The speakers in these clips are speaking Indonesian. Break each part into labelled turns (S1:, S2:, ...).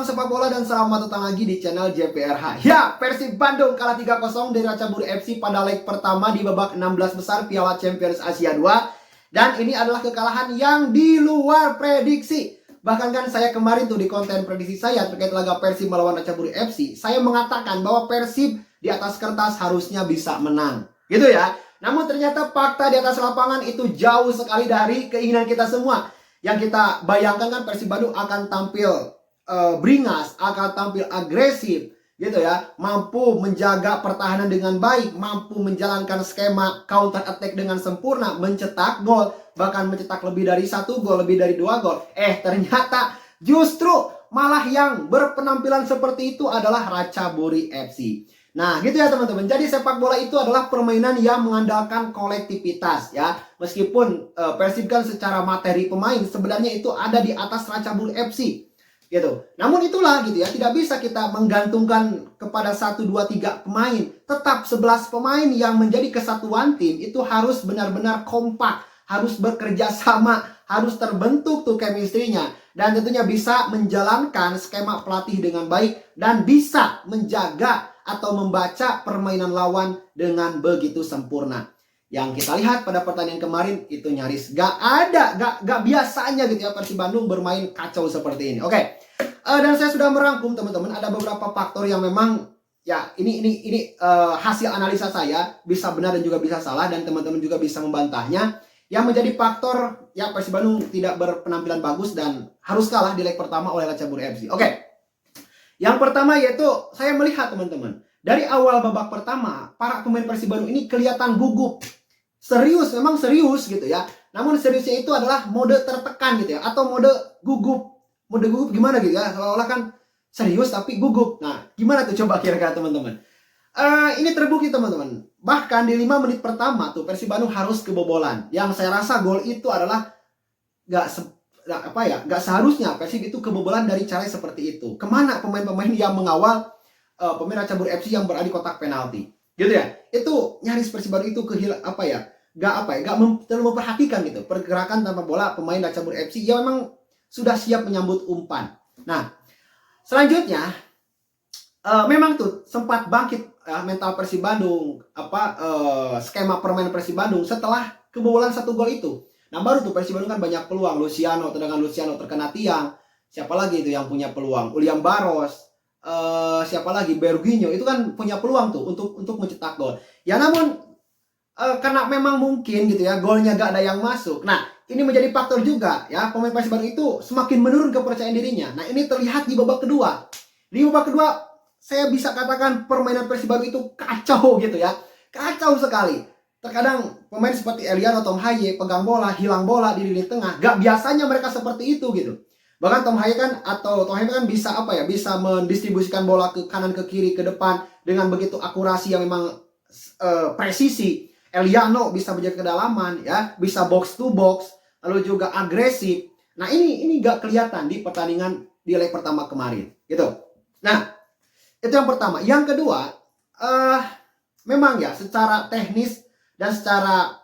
S1: sepak bola dan selamat datang lagi di channel JPRH. Ya, Persib Bandung kalah 3-0 dari Racaburi FC pada leg pertama di babak 16 besar Piala Champions Asia 2. Dan ini adalah kekalahan yang di luar prediksi. Bahkan kan saya kemarin tuh di konten prediksi saya terkait laga Persib melawan Racaburi FC, saya mengatakan bahwa Persib di atas kertas harusnya bisa menang. Gitu ya. Namun ternyata fakta di atas lapangan itu jauh sekali dari keinginan kita semua. Yang kita bayangkan kan Persib Bandung akan tampil beringas, akan tampil agresif gitu ya, mampu menjaga pertahanan dengan baik, mampu menjalankan skema counter attack dengan sempurna, mencetak gol, bahkan mencetak lebih dari 1 gol, lebih dari 2 gol. Ternyata justru malah yang berpenampilan seperti itu adalah Racaburi FC. Nah gitu ya teman-teman. Jadi sepak bola itu adalah permainan yang mengandalkan kolektivitas ya. Meskipun Persib kan secara materi pemain sebenarnya itu ada di atas Racaburi FC gitu. Namun itulah gitu ya, tidak bisa kita menggantungkan kepada 1, 2, 3 pemain. Tetap 11 pemain yang menjadi kesatuan tim itu harus benar-benar kompak, harus bekerja sama, harus terbentuk tuh chemistry-nya, dan tentunya bisa menjalankan skema pelatih dengan baik dan bisa menjaga atau membaca permainan lawan dengan begitu sempurna. Yang kita lihat pada pertandingan kemarin itu nyaris gak biasanya gitu ya Persib Bandung bermain kacau seperti ini. Oke. Dan saya sudah merangkum teman-teman, ada beberapa faktor yang memang ya ini hasil analisa saya, bisa benar dan juga bisa salah, dan teman-teman juga bisa membantahnya. Yang menjadi faktor ya Persib Bandung tidak berpenampilan bagus dan harus kalah di leg pertama oleh Racaburi FC. Oke. Yang pertama yaitu saya melihat teman-teman, dari awal babak pertama para pemain Persib Bandung ini kelihatan gugup. Serius, memang serius gitu ya. Namun seriusnya itu adalah mode tertekan gitu ya, atau mode gugup. Mode gugup gimana gitu ya, seolah-olah kan serius tapi gugup. Nah gimana tuh coba kira-kira teman-teman. Ini terbukti teman-teman. Bahkan di 5 menit pertama tuh Persib Bandung harus kebobolan. Yang saya rasa gol itu adalah gak seharusnya Persib itu kebobolan dari cara seperti itu. Kemana pemain-pemain yang mengawal pemain Racaburi FC yang berada di kotak penalti gitu ya. Itu nyaris Persib Bandung itu gak terlalu memperhatikan gitu pergerakan tanpa bola pemain Racaburi FC yang memang sudah siap menyambut umpan. Nah selanjutnya memang tuh sempat bangkit mental Persib Bandung, skema permainan Persib Bandung setelah kebobolan 1 gol itu. Nah baru tuh Persib Bandung kan banyak peluang. Luciano terkena tiang. Siapa lagi itu yang punya peluang? William Barros, siapa lagi? Berginho itu kan punya peluang tuh untuk mencetak gol. Ya namun karena memang mungkin gitu ya golnya gak ada yang masuk. Nah ini menjadi faktor juga ya, pemain Persib Bandung itu semakin menurun kepercayaan dirinya. Nah ini terlihat di babak kedua. Di babak kedua saya bisa katakan permainan Persib Bandung itu kacau gitu ya. Kacau sekali. Terkadang pemain seperti Eliano, Tom Haye pegang bola, hilang bola di lini tengah. Gak biasanya mereka seperti itu gitu. Bahkan Tom Haye kan bisa bisa mendistribusikan bola ke kanan, ke kiri, ke depan dengan begitu akurasi yang memang presisi. Eliano bisa menjaga kedalaman ya, bisa box to box, lalu juga agresif. Nah ini gak kelihatan di pertandingan di leg pertama kemarin gitu. Nah itu yang pertama. Yang kedua, memang ya secara teknis dan secara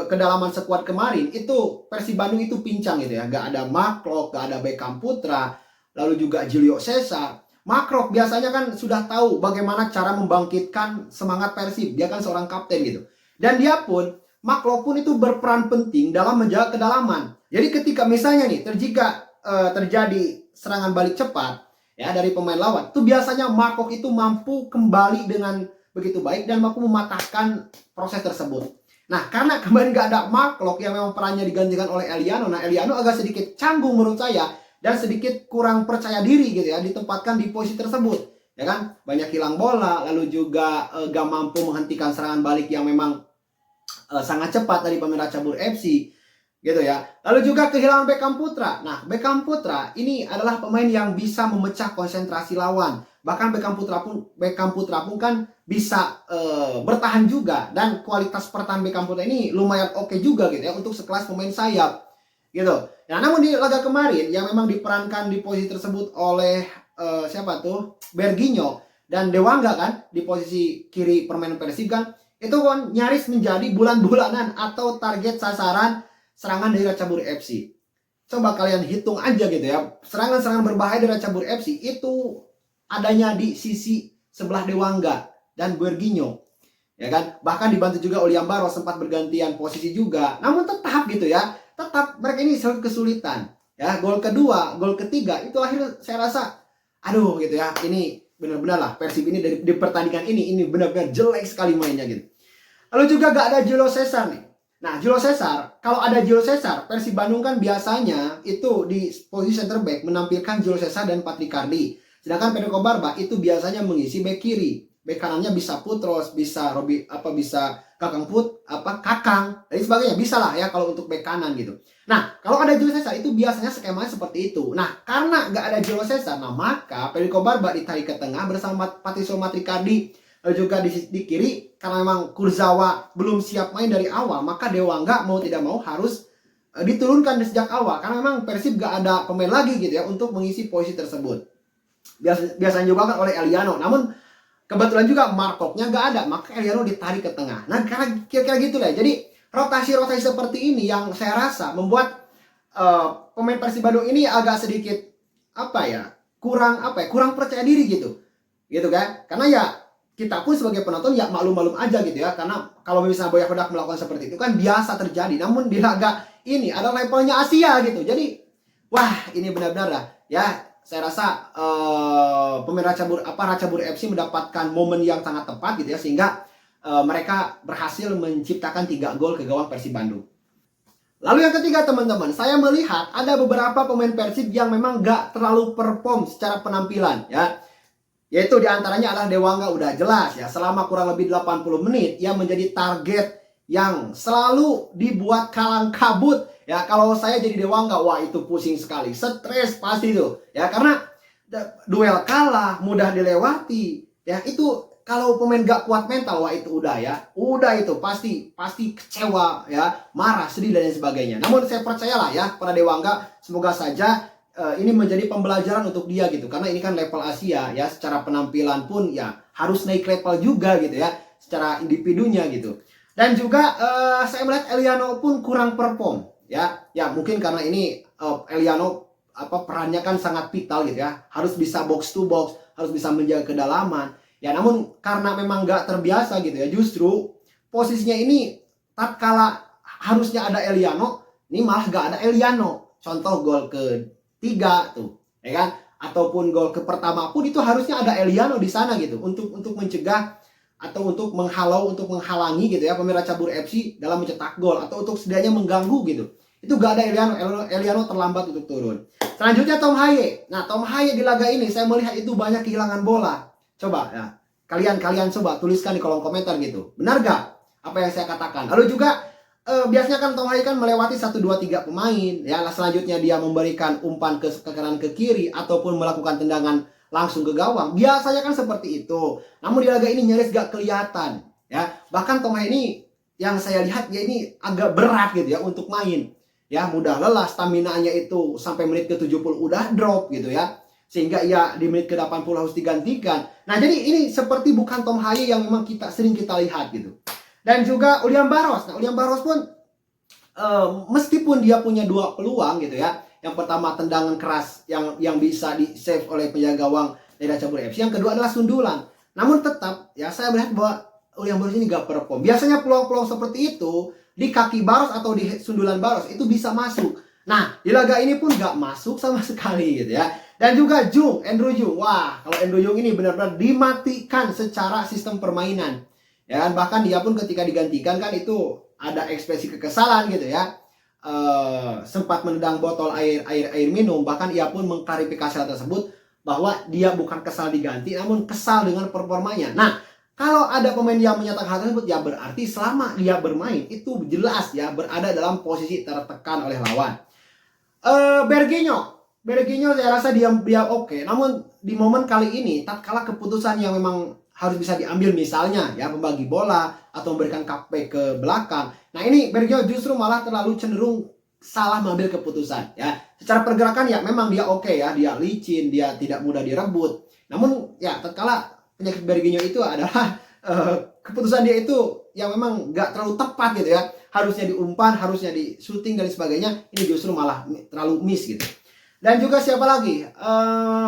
S1: kedalaman skuad kemarin itu Persib Bandung itu pincang gitu ya. Gak ada Makrok, gak ada Beckham Putra, lalu juga Julio Cesar. Makrok biasanya kan sudah tahu bagaimana cara membangkitkan semangat Persib. Dia kan seorang kapten gitu. Dan dia pun, Makrok pun itu berperan penting dalam menjaga kedalaman. Jadi ketika misalnya nih terjadi serangan balik cepat ya dari pemain lawan, itu biasanya Makrok itu mampu kembali dengan begitu baik dan mampu mematahkan proses tersebut. Nah karena kemarin gak ada Makrok yang memang perannya digantikan oleh Eliano. Nah Eliano agak sedikit canggung menurut saya, dan sedikit kurang percaya diri gitu ya ditempatkan di posisi tersebut ya kan, banyak hilang bola, lalu juga gak mampu menghentikan serangan balik yang memang sangat cepat dari pemain Racaburi FC gitu ya. Lalu juga kehilangan Beckham Putra. Nah Beckham Putra ini adalah pemain yang bisa memecah konsentrasi lawan. Bahkan Beckham Putra pun kan bisa bertahan juga, dan kualitas pertahanan Beckham Putra ini lumayan oke juga gitu ya untuk sekelas pemain sayap gitu. Nah namun di laga kemarin yang memang diperankan di posisi tersebut oleh Berginho dan Dewangga kan di posisi kiri permainan Persib kan, itu kan nyaris menjadi bulan-bulanan atau target sasaran serangan dari Racaburi FC. coba kalian hitung aja gitu ya. Serangan-serangan berbahaya dari Ratchaburi FC itu adanya di sisi sebelah Dewangga dan Berginho. Ya kan? Bahkan dibantu juga William Barros, sempat bergantian posisi juga. Namun tetap gitu ya. Tetap mereka ini selalu kesulitan. Ya, gol kedua, gol ketiga itu akhirnya saya rasa aduh gitu ya. Ini benar-benar lah Persib ini di pertandingan ini benar-benar jelek sekali mainnya gitu. Lalu juga gak ada Julio Cesar nih. Nah, Julio Cesar, kalau ada Julio Cesar, Persib Bandung kan biasanya itu di posisi center back menampilkan Julio Cesar dan Patrick Cardi. Sedangkan Federico Barba itu biasanya mengisi back kiri. Back kanannya bisa Putros, bisa bisa Kakang Kakang, dan sebagainya. Bisa lah ya kalau untuk back kanan gitu. Nah, kalau ada Julio Cesar itu biasanya skemanya seperti itu. Nah, karena nggak ada Julio Cesar, nah maka Federico Barba ditarik ke tengah bersama Patricio Matricardi. Lalu juga di kiri, karena memang Kurzawa belum siap main dari awal, maka Dewangga mau tidak mau harus diturunkan sejak awal. Karena memang Persib gak ada pemain lagi gitu ya untuk mengisi posisi tersebut. Biasanya juga kan oleh Eliano. Namun kebetulan juga Markoknya gak ada, maka Eliano ditarik ke tengah. Nah, karena kira-kira gitu lah. Jadi rotasi-rotasi seperti ini yang saya rasa membuat pemain Persib Bandung ini agak sedikit kurang percaya diri gitu. Gitu kan? Karena ya kita pun sebagai penonton ya maklum-maklum aja gitu ya. Karena kalau misalnya Boya Hodak melakukan seperti itu kan biasa terjadi. Namun di laga ini ada levelnya Asia gitu. Jadi wah, ini benar-benar lah ya. Saya rasa pemain Ratchaburi FC mendapatkan momen yang sangat tepat gitu ya, sehingga mereka berhasil menciptakan 3 gol ke gawang Persib Bandung. Lalu yang ketiga teman-teman, saya melihat ada beberapa pemain Persib yang memang gak terlalu perform secara penampilan ya. Yaitu diantaranya adalah Dewangga, udah jelas ya, selama kurang lebih 80 menit ia menjadi target yang selalu dibuat kalang kabut ya. Kalau saya jadi Dewangga, wah itu pusing sekali, stres pasti tuh ya, karena duel kalah, mudah dilewati ya. Itu kalau pemain gak kuat mental, wah itu udah itu pasti kecewa ya, marah, sedih dan sebagainya. Namun saya percayalah ya pada Dewangga, semoga saja ini menjadi pembelajaran untuk dia gitu, karena ini kan level Asia ya, secara penampilan pun ya harus naik level juga gitu ya, secara individunya gitu. Dan juga saya melihat Eliano pun kurang perform ya mungkin karena ini Eliano perannya kan sangat vital gitu ya, harus bisa box to box, harus bisa menjaga kedalaman ya. Namun karena memang nggak terbiasa gitu ya, justru posisinya ini tatkala harusnya ada Eliano, ini malah nggak ada Eliano. Contoh gol ke-3 tuh ya kan, ataupun gol ke pertama pun itu harusnya ada Eliano di sana gitu, untuk mencegah atau untuk menghalangi gitu ya pemain Ratchaburi FC dalam mencetak gol, atau untuk setidaknya mengganggu gitu. Itu gak ada Eliano terlambat untuk turun. Selanjutnya Tom Haye. Nah, Tom Haye di laga ini saya melihat itu banyak kehilangan bola. Coba ya, kalian coba tuliskan di kolom komentar gitu, benar gak apa yang saya katakan? Lalu juga biasanya kan Tom Haye kan melewati 1, 2, 3 pemain ya. Selanjutnya dia memberikan umpan ke kanan ke kiri, ataupun melakukan tendangan langsung ke gawang. Biasanya kan seperti itu. Namun di laga ini nyaris gak kelihatan ya. Bahkan Tom Haye ini yang saya lihat ya ini agak berat gitu ya untuk main ya, mudah lelah, stamina-nya itu sampai menit ke 70 udah drop gitu ya, sehingga ia di menit ke 80 harus digantikan. Nah, jadi ini seperti bukan Tom Haye yang memang sering kita lihat gitu. Dan juga William Barros. Nah, William Barros pun meskipun dia punya 2 peluang gitu ya. Yang pertama tendangan keras yang bisa di save oleh penjaga gawang dari Ratchaburi FC. Yang kedua adalah sundulan. Namun tetap ya saya melihat bahwa William Barros ini gak perform. Biasanya peluang-peluang seperti itu di kaki Barros atau di sundulan Barros itu bisa masuk. Nah, di laga ini pun gak masuk sama sekali gitu ya. Dan juga Andrew Jung. Wah, kalau Andrew Jung ini benar-benar dimatikan secara sistem permainan. Ya kan, bahkan dia pun ketika digantikan kan itu ada ekspresi kekesalan gitu ya. Sempat menendang botol air minum, bahkan ia pun mengklarifikasi hal tersebut bahwa dia bukan kesal diganti, namun kesal dengan performanya. Nah, kalau ada pemain yang menyatakan hal tersebut, ya berarti selama dia bermain itu jelas ya berada dalam posisi tertekan oleh lawan. Berginho saya rasa dia oke. Namun di momen kali ini, tatkala keputusan yang memang harus bisa diambil, misalnya ya membagi bola atau memberikan cutback ke belakang. Nah, ini Berginho justru malah terlalu cenderung salah mengambil keputusan ya. Secara pergerakan ya memang dia oke ya, dia licin, dia tidak mudah direbut. Namun ya tatkala penyakit Berginho itu adalah keputusan dia itu yang memang nggak terlalu tepat gitu ya. harusnya diumpan, harusnya di shooting dan sebagainya, ini justru malah terlalu miss gitu. Dan juga siapa lagi?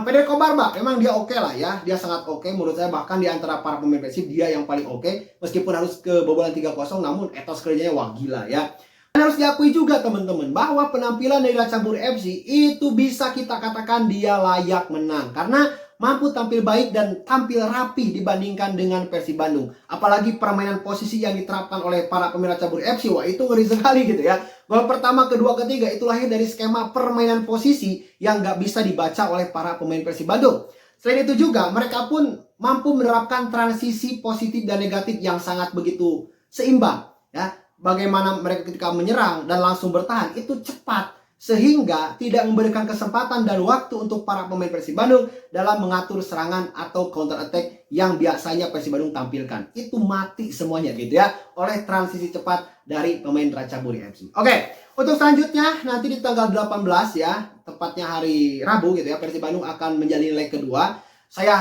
S1: Federico Barba, memang dia oke lah ya, dia sangat oke menurut saya, bahkan di antara para pemain Persib dia yang paling oke, meskipun harus kebobolan 3-0, namun etos kerjanya wah gila ya. Dan harus diakui juga teman-teman bahwa penampilan dari Ratchaburi FC itu bisa kita katakan dia layak menang karena mampu tampil baik dan tampil rapi dibandingkan dengan Persib Bandung. Apalagi permainan posisi yang diterapkan oleh para pemain Ratchaburi FC, wah itu ngeri sekali gitu ya. Gol pertama, kedua, ketiga itu lahir dari skema permainan posisi yang nggak bisa dibaca oleh para pemain Persib Bandung. Selain itu juga mereka pun mampu menerapkan transisi positif dan negatif yang sangat begitu seimbang ya. Bagaimana mereka ketika menyerang dan langsung bertahan itu cepat sehingga tidak memberikan kesempatan dan waktu untuk para pemain Persib Bandung dalam mengatur serangan atau counter attack yang biasanya Persib Bandung tampilkan. Itu mati semuanya gitu ya oleh transisi cepat dari pemain Ratchaburi FC. Oke, untuk selanjutnya nanti di tanggal 18 ya, tepatnya hari Rabu gitu ya, Persib Bandung akan menjalani leg kedua. Saya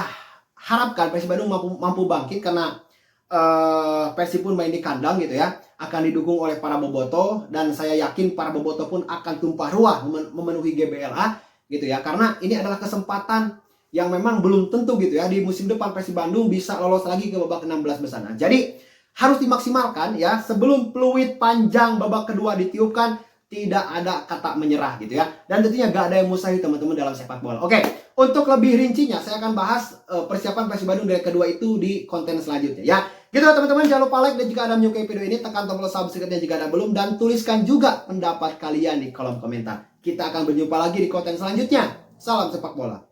S1: harapkan Persib Bandung mampu bangkit karena Persib pun main di kandang gitu ya, akan didukung oleh para boboto, dan saya yakin para boboto pun akan tumpah ruah memenuhi GBLA gitu ya, karena ini adalah kesempatan yang memang belum tentu gitu ya, di musim depan Persib Bandung bisa lolos lagi ke babak 16 besar. Nah, jadi harus dimaksimalkan ya, sebelum peluit panjang babak kedua ditiupkan, tidak ada kata menyerah gitu ya, dan tentunya gak ada yang mustahil teman-teman dalam sepak bola. Oke, untuk lebih rincinya saya akan bahas persiapan Persib Bandung dari kedua itu di konten selanjutnya ya. Gitu teman-teman, jangan lupa like, dan jika Anda menyukai video ini tekan tombol subscribe-nya jika Anda belum, dan tuliskan juga pendapat kalian di kolom komentar. Kita akan berjumpa lagi di konten selanjutnya. Salam sepak bola.